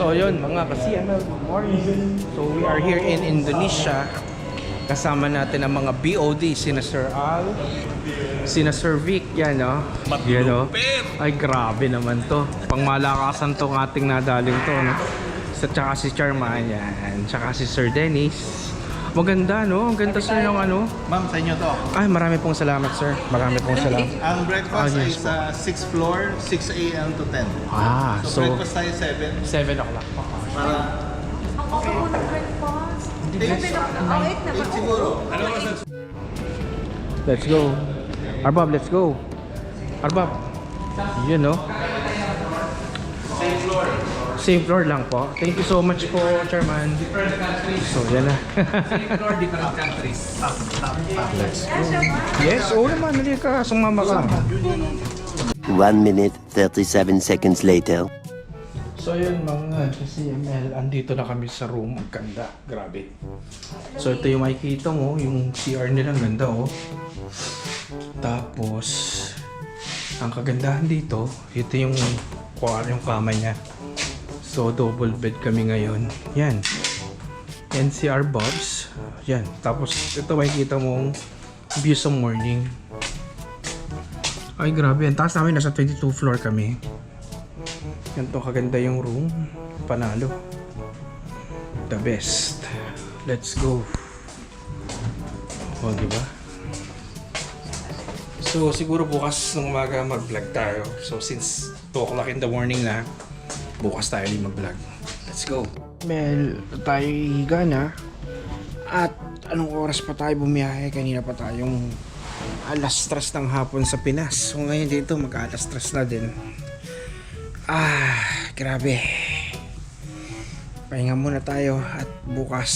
So yun mga ka-CML, good morning. So we are here in Indonesia. Kasama natin ang mga BOD, sina Sir Al, sina Sir Vic, yan o. Yan o. Ay grabe naman to. Pangmalakasan tong ating nadaling to, no? Tsaka si Charman, yan. Tsaka si Sir Dennis. Maganda, no? Ang ganda sir ng ano. Ma'am, sa inyo to. Ay, marami pong salamat, sir. Marami pong salamat. Ang breakfast yes ay sa 6th floor, 6 a.m. to 10. Ah, So, breakfast tayo 7. 7 o'clock. Para Ang okay mo ng breakfast. Ang 8 na ba? siguro. Let's go. Arbab, let's go. Arbab. Yun, no? Same floor. Same floor lang po. Thank you so much po, Chairman. Different countries. So, yan na. Same floor, different countries. Let's go. Yes, oo naman. Hindi ka. Sumama ka. 1 minute, 37 seconds later. So, yun mga CML. Andito na kami sa room. Ang ganda. Grabe. So, ito yung makikita mo. Yung CR nila. Ang ganda, oh. Tapos, ang kagandahan dito, ito yung kama niya. So, double bed kami ngayon. Yan. NCR Bobs. Yan. Tapos, ito makikita mong view sa morning. Ay, grabe. Ang taas namin. Nasa 22 floor kami. Yan to. Kaganda yung room. Panalo. The best. Let's go. O, diba? So, siguro bukas ng umaga mag-vlog tayo. So, since 2 o'clock in the morning na, bukas tayo din mag-vlog. Let's go. Mel, tayo higa na. At anong oras pa tayo bumiyahe? Kanina pa tayong alas 3 ng hapon sa Pinas. So ngayon dito mag-alas 3 na din. Grabe. Pahinga muna tayo at bukas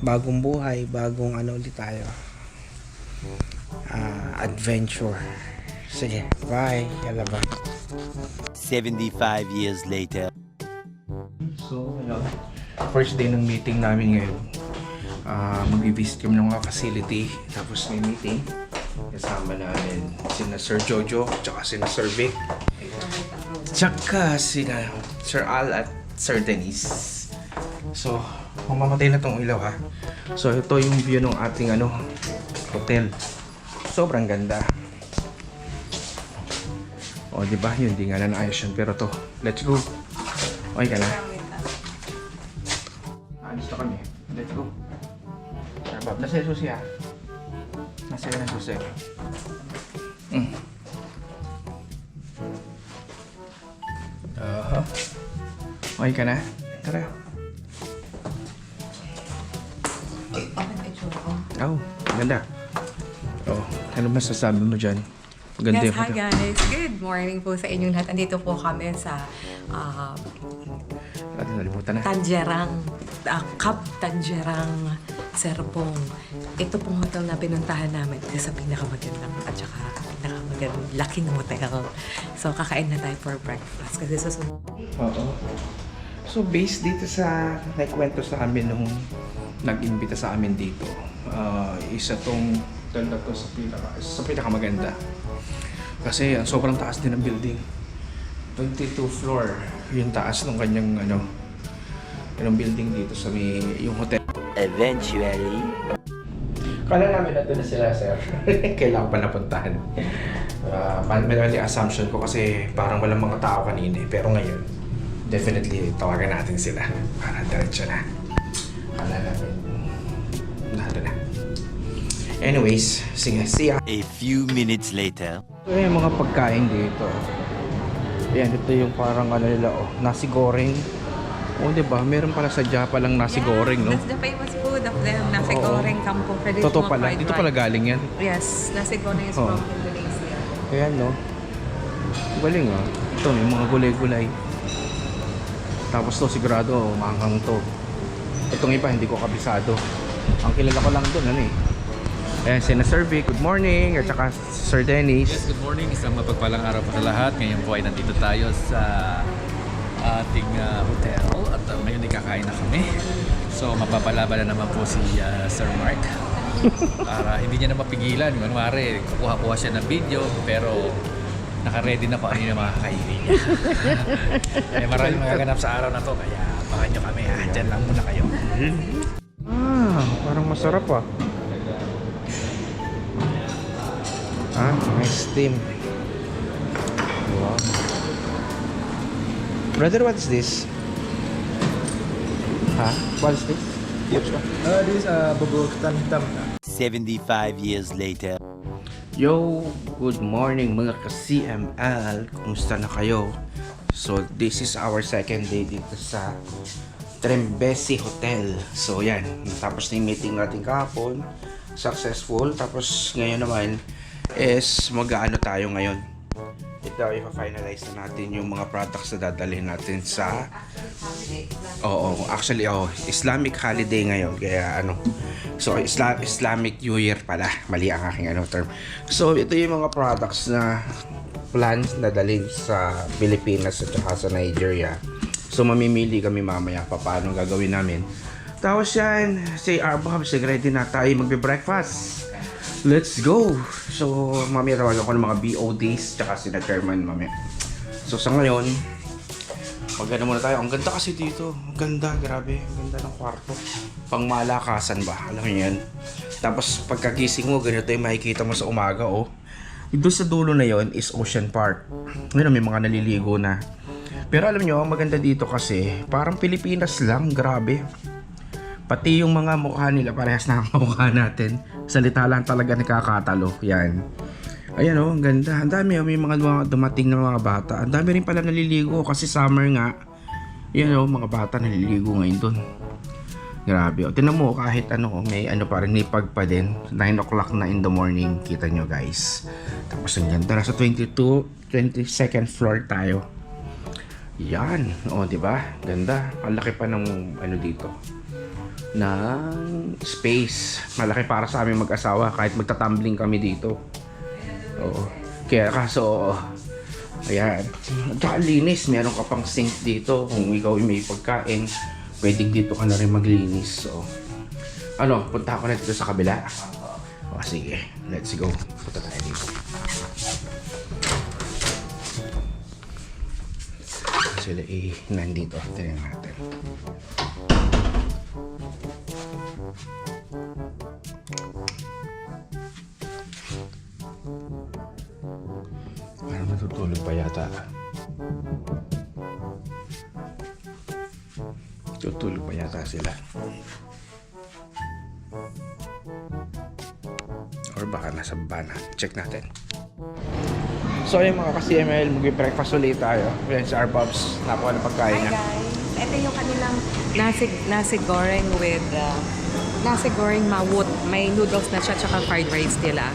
bagong buhay, bagong ano ulit tayo. Adventure. Sige, bye. Yala ba? 75 years later. So, first day ng meeting namin ngayon. Mag-visit kami ng mga facility. Tapos may meeting. Kasama namin sina Sir Jojo, tsaka sina Sir Vic. Tsaka sina Sir Al at Sir Dennis. So, mamamatay na tong ilaw ha. So, ito yung view ng ating hotel. Sobrang ganda. O, diba? Yun, di nga na naayos yun. Pero to, let's go. Okay ka na? Alis na kami. Let's go. Bob, nasa yung susi ha? Nasa yung susi. Okay ka na? Tara. Oh, ganda. Oh, ano masasabi mo dyan? Maganda Yes, yung hi guys. Good morning po sa inyong lahat. Andito po kami sa nalimutan na. Tangerang, Cap Tangerang, Serpong. Ito pong hotel na pinuntahan namin isa sa pinakamagandang at saka pinakamagandang laking hotel. So, kakain na tayo for breakfast kasi susunod. Oo. So, based dito sa nagkwento sa amin nung nag-imbita sa amin dito, isa tong hotel na to sa pinakamaganda. Kasi sobrang taas din ng building. 22 floor yung taas ng kanyang yung building dito sa yung hotel. Eventually. Kala namin na na sila, sir. Kailangan pa napuntahan. May assumption ko kasi parang walang mga tao kanina. Pero ngayon, definitely tawagan natin sila para diretso na. Kala namin nahalo na. Anyways, sige, see ya. A few minutes later. Ito yung mga pagkain dito. Ayan, ito yung parang nila, nasi goreng. Diba? Meron pala sa Japa lang nasi goreng, no? That's the famous food of them. Nasi Oo. goreng, kampong traditional Totoo pala. fried Dito rice. pala galing yan. Yes, nasi goreng is Oo. from Indonesia. Ayan, no? Galing, ah. Ito, may mga gulay-gulay. Tapos to, sigurado, maanghang to. Itong iba, hindi ko kabisado. Ang kilala ko lang doon, Ayan, sina Sir Vic, good morning. At saka Sir Dennis. Yes, good morning. Isang mapagpalang araw po sa lahat. Ngayon po ay nandito tayo sa ating hotel at ngayon ay kakain na kami. So mapapalaban na naman po si Sir Mark para hindi niya na mapigilan. Kunwari, kukuha-kuha siya ng video pero naka-ready na po ano yung mga kakainin niya. Eh, maraming magaganap sa araw na to, kaya abangan nyo kami ha. Diyan lang muna kayo. Parang masarap ah. Nice steam. Wow. Brother, what is this? What is this? This is Bubuktan Hitam. 75 years later. Yo, good morning mga ka-CML. Kumusta na kayo? So, this is our second day dito sa Trembesi Hotel. So, yan. Natapos na yung meeting natin kahapon. Successful. Tapos, ngayon naman is mag-aano tayo ngayon. Ito, i-finalize na natin yung mga products na dadalhin natin sa actually Islamic holiday ngayon. Kaya so Islamic New Year pala. Mali ang aking term. So ito yung mga products na plans na dalhin sa Pilipinas at saka sa Nigeria. So mamimili kami mamaya pa paano gagawin namin. Tapos yan, say Arbab, ready na tayo magbe-breakfast. Let's go! So, mamaya tawagan ko ng mga BODs tsaka sina chairman mamaya. So, sa ngayon, maganda muna tayo. Ang ganda kasi dito. Ang ganda, grabe. Ang ganda ng kwarto. Pang malakasan ba? Alam mo yan. Tapos, pagkagising mo, ganito yung makikita mo sa umaga, oh. Doon sa dulo na yon is Ocean Park. Ngayon, may mga naliligo na. Pero alam nyo, ang maganda dito kasi, parang Pilipinas lang, grabe. Pati yung mga mukha nila, parehas na ang mukha natin. Salita lang talaga nakakatalo. Yan. Ayan o, ang ganda. Ang dami may mga dumating na mga bata. Ang dami rin pala naliligo kasi summer nga. Yan o, mga bata naliligo ngayon dun. Grabe o. Tinan mo kahit may pa rin, nipag pa din. 9 o'clock na in the morning. Kita nyo guys. Tapos ang ganda. Nasa 22nd floor tayo. Yan. O, diba? Ganda. Ang laki pa ng dito. Ng space. Malaki para sa aming mag-asawa kahit magtatumbling kami dito. Oo. Kaya kaso ayan. At saka linis. Meron ka pang sink dito. Kung ikaw may pagkain, pwedeng dito ka na rin maglinis. So, punta ako na dito sa kabila. O, sige. Let's go. Punta tayo dito. Sila nandito. Tingnan natin. Parang natutulog pa yata. Tutulog pa yata sila. Or baka nasa baba na. Check natin. So yung mga ka-CML, mag-breakfast ulit tayo. Yan si Arbabs. Nakuha na pagkain niya. Hi guys! Ito yung kanilang nasi goreng with nasi goreng mawut. May noodles na siya tsaka fried rice nila.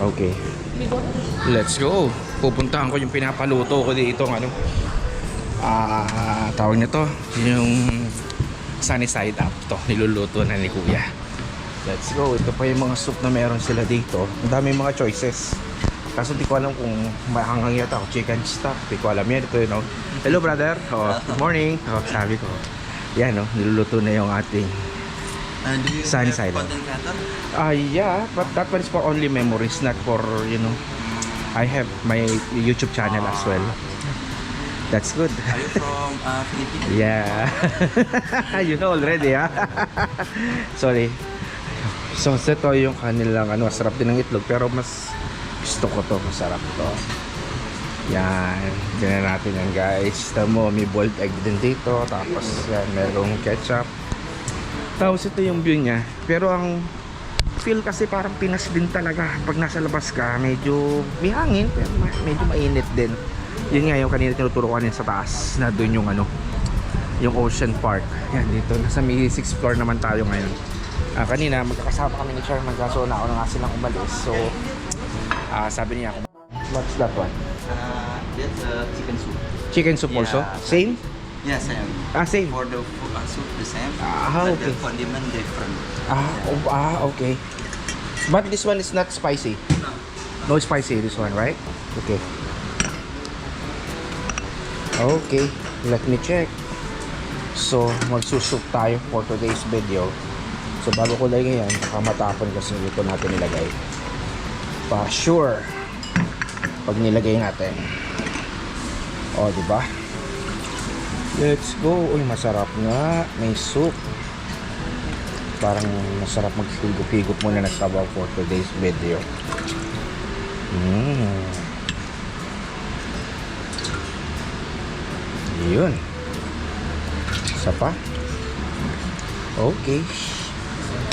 Okay. Let's go. Pupuntahan ko yung pinapaluto ko dito tawag nito yung sunny side up to. Niluluto na ni Kuya. Let's go. Ito pa yung mga soup na meron sila dito. Ang dami mga choices. Kaso di ko alam kung mahanggang yata ako chicken stock. Di ko alam yan. Ito yun. Hello brother. Good morning. Sabi ko. Yan niluluto na yung ating Do you sunny have side up. content creator? Yeah, but that one is for only memories, not for, I have my YouTube channel as well. That's good. Are you from Philippines? Yeah. You know already, ha? Sorry. So, ito yung kanilang, sarap din ng itlog, pero mas gusto ko to, masarap to. Yan. Tignan natin yan, guys. Tamo, may boiled egg din dito. Tapos, yan, merong ketchup. Tapos ito yung view niya. Pero ang feel kasi parang Pinas din talaga. Pag nasa labas ka, medyo may hangin, pero medyo mainit din. Yun nga yung kanina tinuturo ko sa taas, na doon yung yung Ocean Park. Yan dito, nasa may 6th floor naman tayo ngayon. Kanina magkakasama kami ni Chairman, kaso na ako na nga silang umalis. So sabi niya, what's that one? That's chicken soup. Chicken soup Yeah. also? Same? Yeah, same. Same. For the soup, the same. Ah, but okay. the condiment different. Okay. But this one is not spicy. No spicy, this one, right? Okay. Okay, let me check. So, magsusup tayo for today's video. So, bago ko lagay yan, baka matapon kasi dito natin nilagay. Pa sure. pag nilagay natin. O, di ba? Let's go. Uy, masarap nga. May soup. Parang masarap maghigop-higop muna ng sabaw for today's video. Yun. Isa pa. Okay.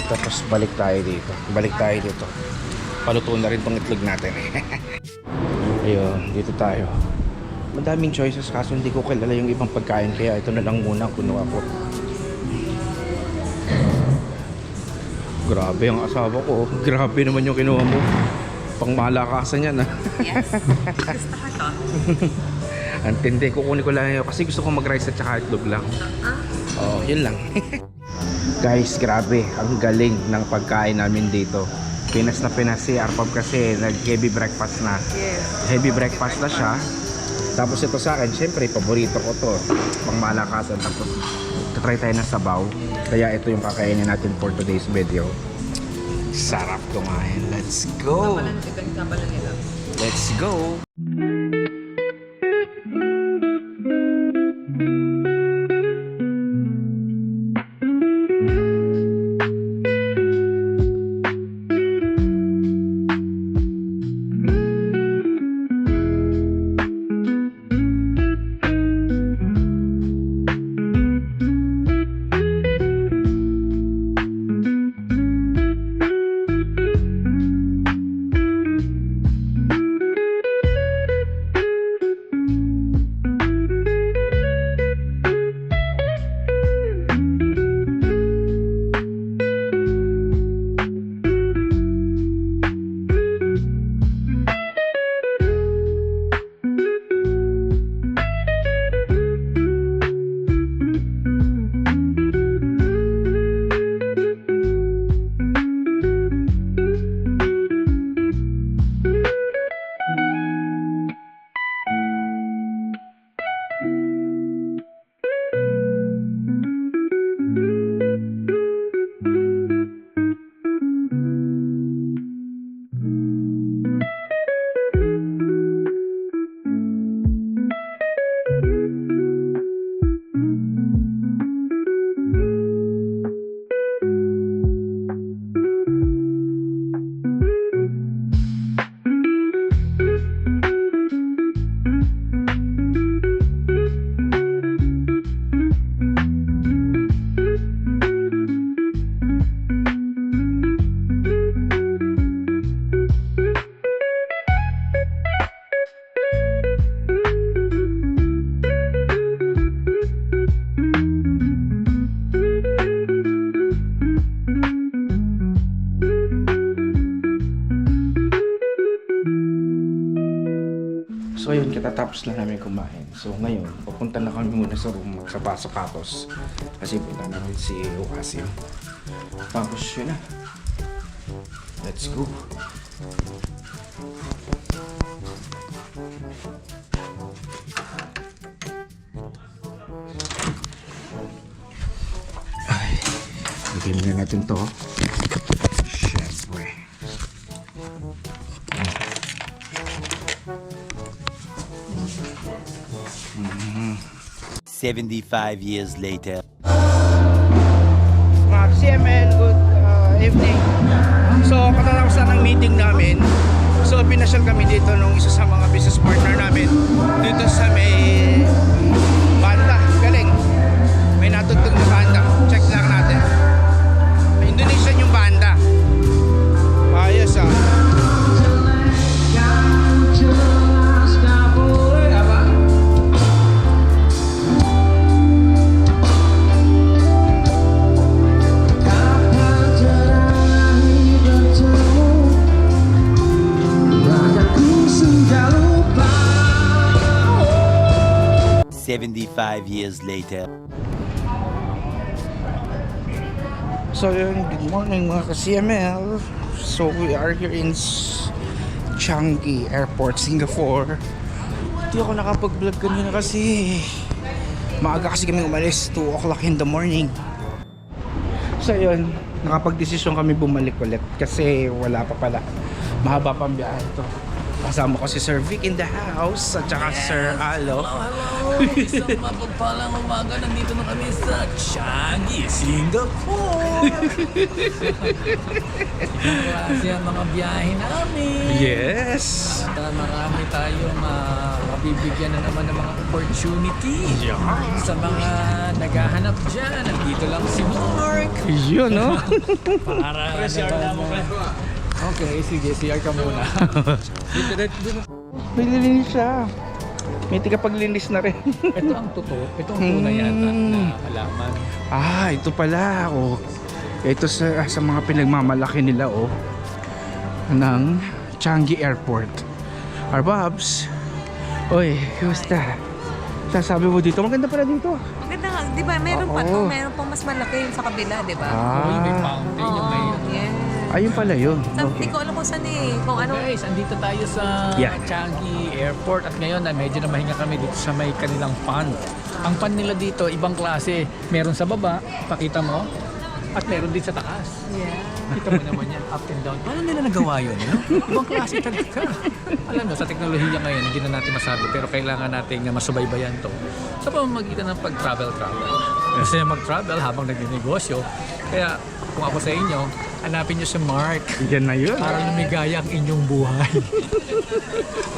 Tapos balik tayo dito. Paluto na rin tong itlog natin. Ayun, dito tayo. Madaming choices kaso hindi ko kilala yung ibang pagkain kaya ito na lang muna ang kunuha ko. Grabe ang asawa ko. Grabe naman yung kinuha mo. Pang malakasan yan, ha? Yes. Gusto ko to. Antindi, kukunin ko lang yun kasi gusto ko mag-rice at saka itlog lang. Oh, yun lang. Guys, grabe. Ang galing ng pagkain namin dito. Pinas na pinas si Arpab kasi nag-heavy breakfast na. Yes. Heavy breakfast na siya. Tapos ito sa akin, syempre, paborito ko to. Pang malakasan. Tapos, try tayo ng sabaw. Kaya ito yung kakainin natin for today's video. Sarap kumain. Let's go! Let's go! So ayun, katatapos lang namin kumain. So ngayon, pupunta na kami muna sa room magsapatos. Kasi punta namin si Ocasio. Tapos yun na. Let's go. Ay, bigyan muna natin to. Siyempre. 75 years later. Mga CML, good evening. So, katatapos na ng meeting namin. So, pinasyal kami dito nung isa sa mga business partner namin. Dito sa may banda. Galing. May natugtog na banda. Check lang natin. Indonesian yung banda. Ayos ah. Seventy-five years later. So yun, good morning mga ka-CML. So we are here in Changi Airport, Singapore. Hindi ako nakapag-vlog kanina kasi maaga kasi kami umalis, 2 o'clock in the morning. So yun, nakapag-desisyon kami bumalik ulit kasi wala pa pala. Mahaba pang biyahe ito. Kasama ko si Sir Vic in the house at saka Sir Alo. Hello! Isang mapagpalang umaga. Nandito na kami sa Changi, Singapore. Ibang klase ang mga biyahe namin. Yes! At marami tayong mabibigyan na naman ng mga opportunity. Sa mga naghahanap dyan, nandito lang si Mark. Yun, no? Para okay, sige, CR ka muna. May lilinis siya. May tigapaglinis na rin. Ito ang totoo. Ito ang tunay yata na halaman. Ah, ito pala. Oh. Ito sa mga pinagmamalaki nila, oh. Ng Changi Airport. Arbabs. Oy, kumusta? Sasabi mo dito, maganda pala dito. Maganda nga, di ba? Meron pa to, meron pang mas malaki yung sa kabila, di ba? Uy, may fountain yung may... Yes. Ayun pala yun. Hindi ko alam kung saan eh. Kung ano. Guys, andito tayo sa Yeah. Changi Airport at ngayon medyo na mahinga kami dito sa may kanilang pond. Ang pond nila dito, ibang klase. Meron sa baba, pakita mo, at meron din sa taas. Yeah. Kita mo naman yan, up and down. Paano nila nagawa yun? No? Ibang klase talaga. Alam mo, sa teknolohiya ngayon, hindi na natin masabi, pero kailangan natin masubaybayan to sa pamamagitan ng pag-travel. Kasi mag-travel habang nagninegosyo. Kaya kung ako sa inyo, hanapin nyo si Mark Yan na yun. para lumigaya ang inyong buhay.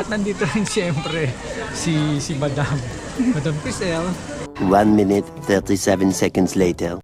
At nandito rin siyempre si Madam Crisel. 1 minute, 37 seconds later.